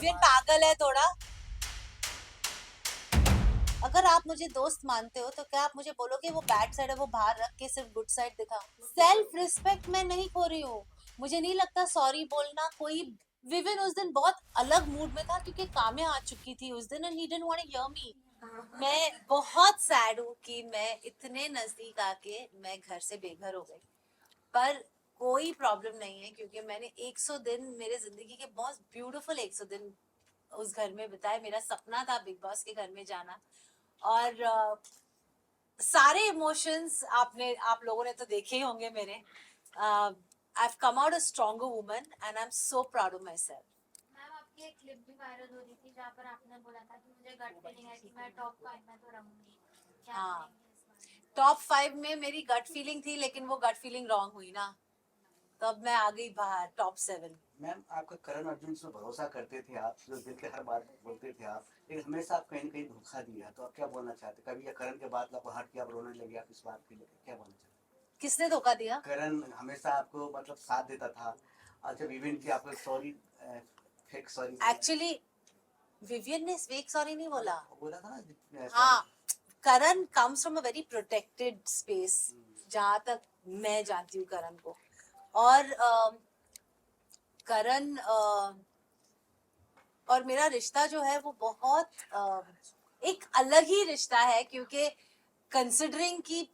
Vivian पागल है थोड़ा। अगर आप मुझे दोस्त मानते हो तो क्या आप मुझे बोलोगे वो बैड साइड है वो बाहर रख के सिर्फ गुड साइड दिखा। सेल्फ रिस्पेक्ट मैं नहीं खो रही हूँ। मुझे नहीं लगता सॉरी बोलना कोई। विविन उस दिन बहुत अलग मूड में था क्योंकि काम्या आ चुकी थी उस दिन and he didn't want to hear me. मैं बहुत सैड हूँ कि मैं इतने नजदीक आके मैं घर से बेघर हो गई। पर कोई प्रॉब्लम नहीं है क्योंकि मैंने 100 दिन मेरे जिंदगी के बहुत ब्यूटीफुल 100 दिन उस घर में बिताए। मेरा सपना था बिग बॉस के घर में जाना। और सारे इमोशंस आप लोगों ने तो देखे ही होंगे मेरे। I have come out a stronger woman and I am so proud of my self. Ma'am आपकी एक क्लिप भी वायरल हो रही थी जहाँ पर आपने बोला था कि मुझे गट फीलिंग है कि मैं टॉप 5 में तो रहूंगी। क्या हाँ, कहेंगे इस बारे में? टॉप 5 में मेरी गट फीलिंग थी लेकिन वो गट फीलिंग रॉन्ग हुई ना। तब मैं आ गई बाहर टॉप 7। मैम आपका करण अर्जुन से भरोसा करते थे आप, जो दिल के हर बात बोलते थे आप, लेकिन हमेशा आप कहीं न कहीं धोखा दिया। तो आप क्या बोलना चाहते? कभी या करण के बाद आपको हर्ट किया, आप रोने लगे, आप इस बात के लिए क्या बोलना चाहते? किसने धोखा दिया? करण हमेशा आपको मतलब साथ देता था। अच्छा विभिन्न की आपको sorry, fake sorry actually Vivian ने फेक सॉरी नहीं बोला। बोला था ना। हाँ, Karan comes from a very protected space जहां तक मैं जानती हूँ करण को। और करण और मेरा रिश्ता जो है वो बहुत एक अलग ही रिश्ता है क्योंकि कंसिडरिंग कि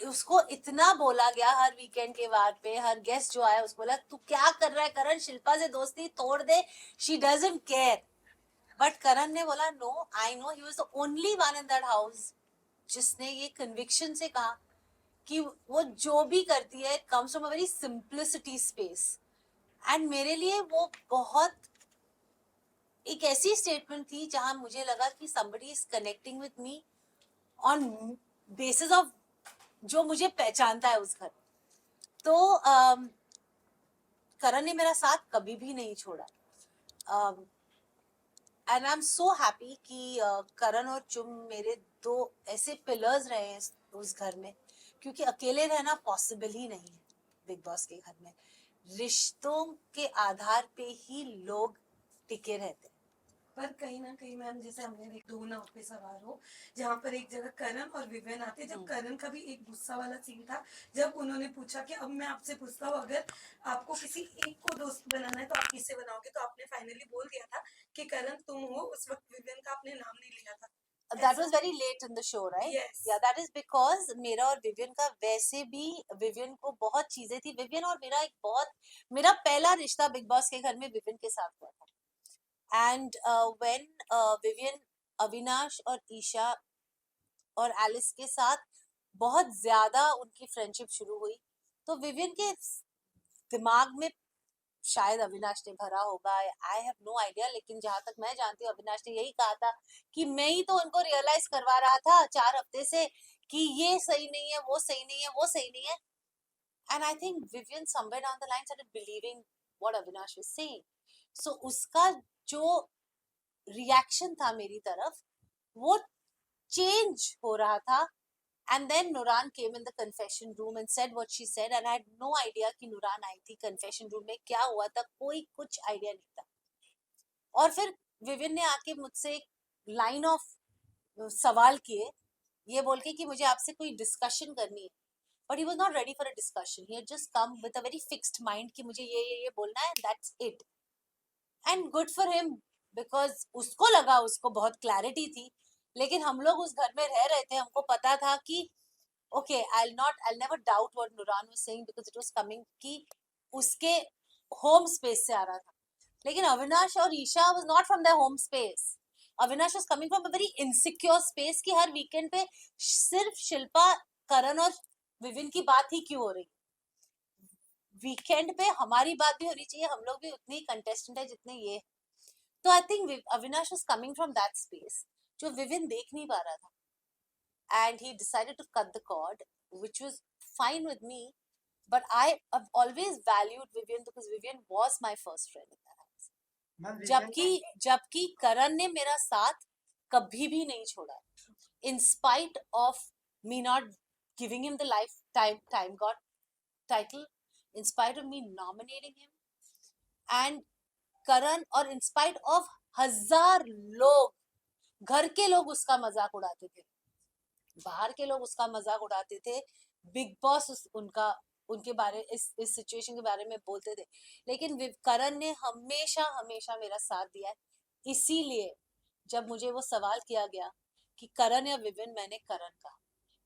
उसको इतना बोला गया हर वीकेंड के बाद पे हर गेस्ट जो आया उसको बोला तू क्या कर रहा है करण, शिल्पा से दोस्ती तोड़ दे, she doesn't care. But Karan ने बोला no, I know he was the only one in that house जिसने ये कन्विक्शन से कहा कि वो जो भी करती है comes from a very simplicity space. And मेरे लिए वो बहुत एक ऐसी स्टेटमेंट थी जहां मुझे लगा कि somebody is connecting with me on basis of जो मुझे पहचानता है उस घर। तो करण ने मेरा साथ कभी भी नहीं छोड़ा। And I am so happy कि करण और चुम मेरे दो ऐसे पिलर्स रहे हैं उस घर में क्योंकि अकेले रहना पॉसिबल ही नहीं है बिग बॉस के घर में। रिश्तों के आधार पे ही लोग टिके रहते हैं। पर कहीं ना कहीं मैम जैसे हमने एक दो नाव पे सवार हो, जहाँ पर एक जगह करण और विवेन आते, जब करण का भी एक गुस्सा वाला सीन था, जब उन्होंने पूछा कि अब मैं आपसे पूछता हूँ अगर आपको किसी एक को दोस्त बनाना है तो आप किससे बनाओगे, तो आपने फाइनली बोल दिया था कि करण तुम हो। उस वक्त विवेन का आपने नाम नहीं लिया था। That was very late in the show, right? Yes. Yeah, that is because मेरा और विवियन का वैसे भी विवियन को बहुत चीजें थी। विवियन और मेरा पहला रिश्ता बिग बॉस के घर में विवियन के साथ हुआ था। एंड व्हेन विवियन अविनाश और ईशा और एलिस के साथ बहुत ज्यादा उनकी फ्रेंडशिप शुरू हुई तो विवियन के दिमाग में शायद अविनाश ने भरा होगा, आई हैव नो आइडिया। लेकिन जहां तक मैं जानती हूँ अविनाश ने यही कहा था कि मैं ही तो उनको रियलाइज करवा रहा था 4 हफ्ते से कि ये सही नहीं है, वो सही नहीं है, वो सही नहीं है। And I think Vivian somewhere down the line started believing what Avinash was saying. So उसका जो रिएक्शन था मेरी तरफ वो चेंज हो रहा था। And then Nuran came in the confession room and said what she said, and I had no idea कि Nuran आई थी confession room में, क्या हुआ था कोई कुछ आइडिया नहीं था। और फिर विविन ने आके मुझसे एक लाइन ऑफ सवाल किए ये बोल के कि मुझे आपसे कोई डिस्कशन करनी है। But he was not ready for a discussion, he had just come with a very fixed mind कि मुझे ये बोलना है, that's it. And good for him because उसको लगा उसको बहुत क्लैरिटी थी। लेकिन हम लोग उस घर में रह रहे थे, हमको पता था कि okay, I'll never doubt what Nuran was saying because it was coming कि उसके होम स्पेस से आ रहा था। लेकिन अविनाश और Isha was not from their home space. Avinash was coming from a very insecure space कि हर वीकेंड पे सिर्फ शिल्पा, करण और विविन की बात ही क्यों हो रही। वीकेंड पे हमारी बात भी होनी चाहिए, हम लोग भी उतने ही कंटेस्टेंट है जितने ये। तो I think Avinash was coming from that space जो विविन देख नहीं पा रहा था। And he decided to cut the cord, which was fine with me. But I have always valued Vivian because Vivian was my first friend in that house. जबकि करण ने मेरा साथ कभी भी नहीं छोड़ा, in spite of me not giving him the lifetime God title, in spite of me nominating him, and करण और in spite of 1000 लोग, घर के लोग उसका मजाक उड़ाते थे, बाहर के लोग उसका मजाक उड़ाते थे, बिग बॉस उनका उनके बारे इस सिचुएशन के बारे में बोलते थे, लेकिन करण ने हमेशा हमेशा मेरा साथ दिया है। इसीलिए जब मुझे वो सवाल किया गया कि करण या विविन, मैंने करण कहा,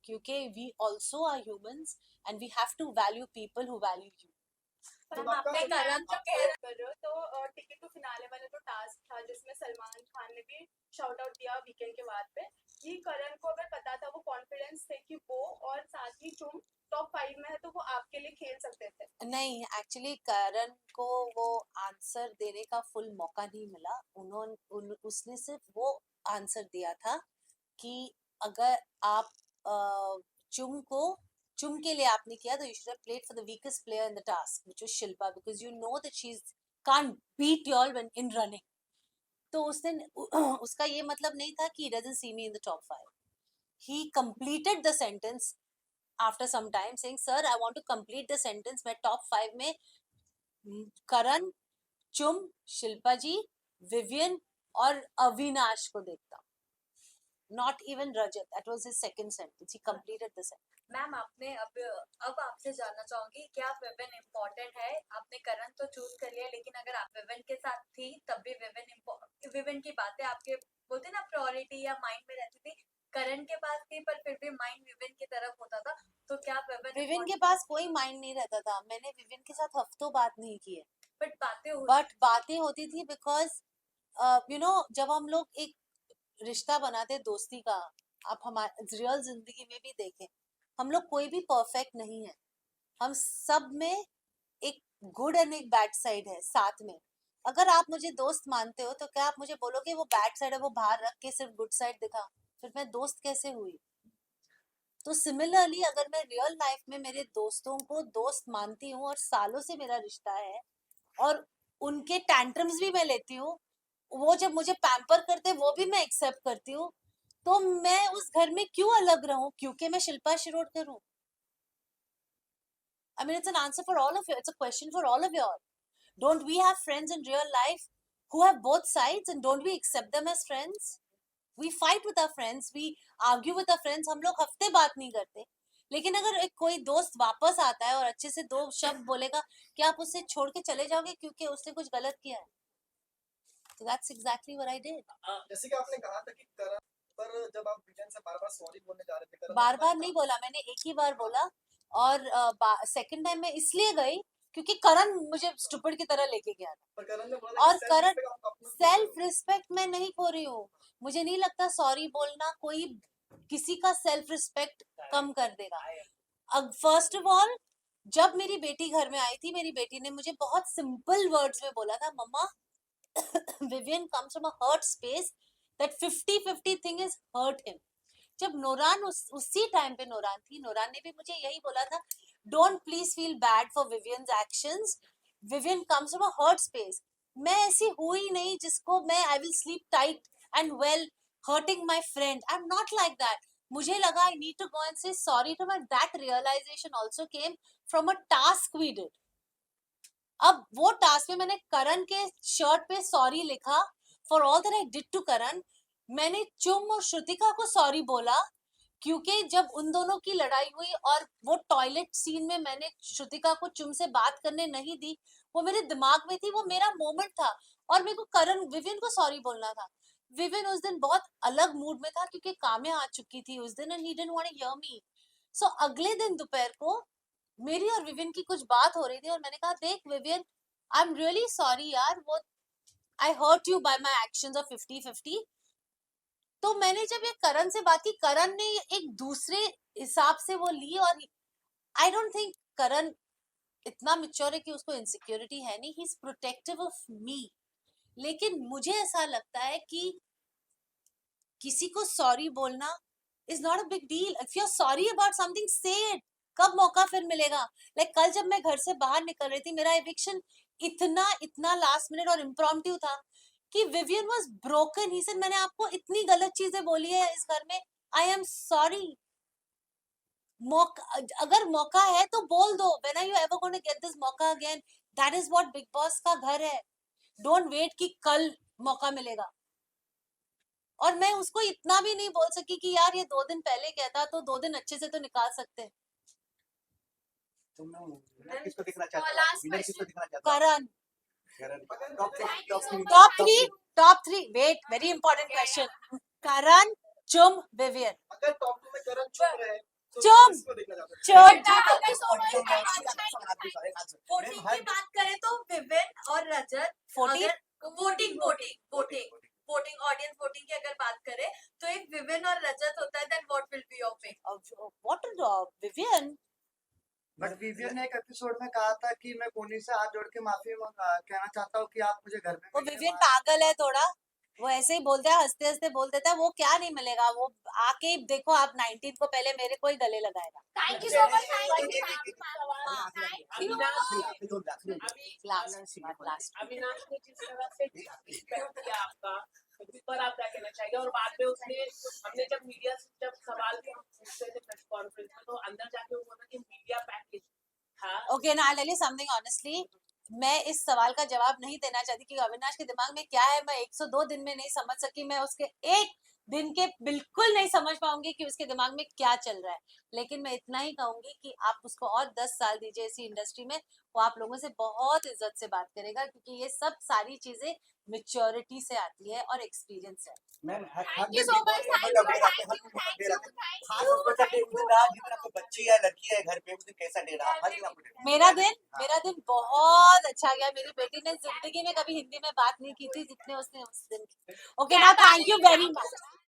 क्योंकि we also are humans and we have to value people who value you. Ma'am आपने करण जो कह कर रहे हो तो टिकट टू फिनाले वाला जो टास्क था जिसमें सलमान खान ने भी शाउट आउट दिया वीकेंड के बाद पे कि करण को अगर पता था, वो कॉन्फिडेंस थे कि वो और साथ ही तुम टॉप 5 में है तो वो आपके लिए खेल सकते थे। नहीं, एक्चुअली करण को वो आंसर देने का फुल मौका नहीं मिला। उसने सिर्फ वो आंसर दिया था कि अगर आप चुम के लिए आपने किया तो you should have played for the weakest player in the task which was Shilpa, because you know that she can't beat you all when in running. तो उसने उसका ये मतलब नहीं था कि he doesn't see me in the top 5। He completed the sentence after some time saying sir I want to complete the sentence, मैं top 5 में करण, चुम, शिल्पा जी, विवियन और अविनाश को देखता हूँ, not even Rajat. That was his second sentence. He completed the sentence. Ma'am आपने अब आपसे जानना चाहूंगी क्या विविन इम्पोर्टेंट है? आपने करण तो चूज कर लिया, लेकिन अगर आप विविन के साथ थी तब भी विविन की बातें आपके बोलते ना प्रायोरिटी या माइंड में रहती थी, करण के पास थी पर फिर भी माइंड विविन की तरफ होता था, तो क्या विविन के पास कोई माइंड नहीं रहता था। मैंने विविन के साथ हफ्तों बात नहीं की है, बट बातें होती थी बिकॉज यू नो जब हम लोग एक रिश्ता बनाते दोस्ती का, आप हमारे रियल जिंदगी में भी देखें, हम लोग कोई भी परफेक्ट नहीं है, हम सब में एक गुड एंड एक बैड साइड है साथ में। अगर आप मुझे दोस्त मानते हो तो क्या आप मुझे बोलोगे वो बैड साइड है वो बाहर रख के सिर्फ गुड साइड दिखा, फिर मैं दोस्त कैसे हुई? तो सिमिलरली अगर मैं रियल लाइफ में मेरे दोस्तों को दोस्त मानती हूँ और सालों से मेरा रिश्ता है और उनके टैंट्रम्स भी मैं लेती हूँ, वो जब मुझे पैम्पर करते वो भी मैं एक्सेप्ट करती हूँ, तो मैं उस घर में क्यों अलग रहूं क्योंकि मैं शिल्पा शिरोडकर हूँ? I mean, it's an answer for all of you. It's a question for all of you all. Don't we have friends in real life who have both sides and don't we accept them as friends? We fight with our friends, we argue with our friends, हम लोग हफ्ते बात नहीं करते, लेकिन अगर एक कोई दोस्त वापस आता है और अच्छे से दो शब्द बोलेगा, क्या आप उससे छोड़ के चले जाओगे क्योंकि उसने कुछ गलत किया है? So that's exactly what I did. जैसे कि आपने कहा था कि करण पर जब आप विजन से बार-बार सॉरी बोलने जा रहे थे, करण बार बार नहीं बोला मैंने, एक ही बार बोला, और सेकंड टाइम मैं इसलिए गई क्योंकि करण मुझे स्टूपिड की तरह लेके गया था। पर करण ने बोला और कि करण सेल्फ रिस्पेक्ट रिस्पेक्ट मैं नहीं खो रही हूँ, मुझे नहीं लगता सॉरी बोलना कोई किसी का सेल्फ रिस्पेक्ट कम कर देगा। अब फर्स्ट ऑफ ऑल जब मेरी बेटी घर में आई थी, मेरी बेटी ने मुझे बहुत सिंपल वर्ड्स में बोला था, मम्मा Vivian comes from a hurt space, that 50-50 thing is hurt him. जब नोरान उसी टाइम पे नोरान थी, नोरान ने भी मुझे यही बोला था, don't please feel bad for Vivian's actions, Vivian comes from a hurt space. मैं ऐसी हुई नहीं जिसको मैं I will sleep tight and well hurting my friend, I am not like that. मुझे लगा I need to go and say sorry to my, that realisation also came from a task we did. अब वो task में मैंने करण के shirt पे sorry लिखा for all that I did to Karan. मैंने चुम और श्रुतिका को सॉरी बोला क्योंकि जब उन दोनों की लड़ाई हुई और वो टॉयलेट सीन में मैंने श्रुतिका को चुम से बात करने नहीं दी, वो मेरे दिमाग में थी, वो मेरा मोमेंट था और मेरे को करण विवियन को सॉरी बोलना था। विवियन उस दिन बहुत अलग मूड में था क्योंकि काम्या आ चुकी थी उस दिन and he didn't want to hear me. So अगले दिन दोपहर को मेरी और विवियन की कुछ बात हो रही थी और मैंने कहा देख Vivian, I am really sorry यार, वो I hurt you by my actions of 50-50। तो मैंने जब ये करण से बात की, करण ने एक दूसरे हिसाब से वो ली और आई डोंट थिंक करण इतना मेच्योर है कि उसको इनसिक्योरिटी है नहीं, he is protective of me. लेकिन मुझे ऐसा लगता है कि किसी को सॉरी बोलना is not a big deal. If you are sorry about something say it, कब मौका फिर मिलेगा? लाइक कल जब मैं घर से बाहर निकल रही थी, मेरा एविक्शन इतना इतना लास्ट मिनट और इम्प्रॉम्प्टू था कि Vivian was broken. He said मैंने आपको इतनी गलत चीजें बोली है इस घर में, आई एम सॉरी। मौका अगर मौका है तो बोल दो, when are you ever going to get this मौका again? That is what Bigg Boss का घर है। डोंट वेट कि कल मौका मिलेगा। और मैं उसको इतना भी नहीं बोल सकी कि यार ये 2 दिन पहले कहता तो 2 दिन अच्छे से तो निकाल सकते हैं। तुम विनर किसको दिखना चाहते हो? last विनर किसको question. दिखना चाहते हो? Karan. Karan top 3 wait, very important question. Karan, Chum, Vivian. अगर टॉप 2 में करण चुन रहे हैं तो चुम। किसको देखना चाहते हैं? चुम। अगर वोटिंग की बात करें तो विवेन और रजत, 14? अगर वोटिंग ऑडियंस वोटिंग की अगर बात करें तो एक विवेन और रजत होता है, then what will be your pick? What Vivian? But Vivian ने एक एपिसोड में कहा था कि मैं कोनी से हाथ जोड़ के माफी कहना चाहता हूँ कि आप मुझे घर में वो मिलिए, विवियन वहाँ- पागल है थोड़ा, वो ऐसे ही बोलता है, हंसते हंसते बोल देता है। वो क्या नहीं मिलेगा, वो आके ही देखो आप 19 को पहले मेरे को ही गले लगाएगा। Thank you so much, last Avinash ने जिस तरह से डिसरिस्पेक्ट किया आपका, उस पर आप क्या कहना चाहिए? और बाद में उसने, हमने जब मीडिया से जब सवाल भी हम पूछते थे प्रेस कॉन्फ्रेंस में, तो अंदर जाके वो बोला कि मीडिया पैकेज था। ओके ना, I tell you something honestly, मैं इस सवाल का जवाब नहीं देना चाहती कि अविनाश के दिमाग में क्या है। मैं 102 दिन में नहीं समझ सकी, मैं उसके एक दिन के बिल्कुल नहीं समझ पाऊंगी कि उसके दिमाग में क्या चल रहा है। लेकिन मैं इतना ही कहूंगी कि आप उसको और 10 साल दीजिए इसी इंडस्ट्री में, वो आप लोगों से बहुत इज्जत से बात करेगा, क्योंकि ये सब सारी चीजें मेच्योरिटी से आती है और एक्सपीरियंस है। Ma'am thank you so much, thank you. खास उस वजह से उस दिन रहा जिस दिन आपको बच्ची या लड़की है घर पे, उस दिन कैसा डे रहा? हर दिन आपको डे रहा। मेरा दिन बहुत अच्छा गया। मेरी बेटी ने जिंदगी में कभी हिंदी में बात नहीं की थी जितने उसने उस दिन की। ओके ना, थैंक यू वेरी मच।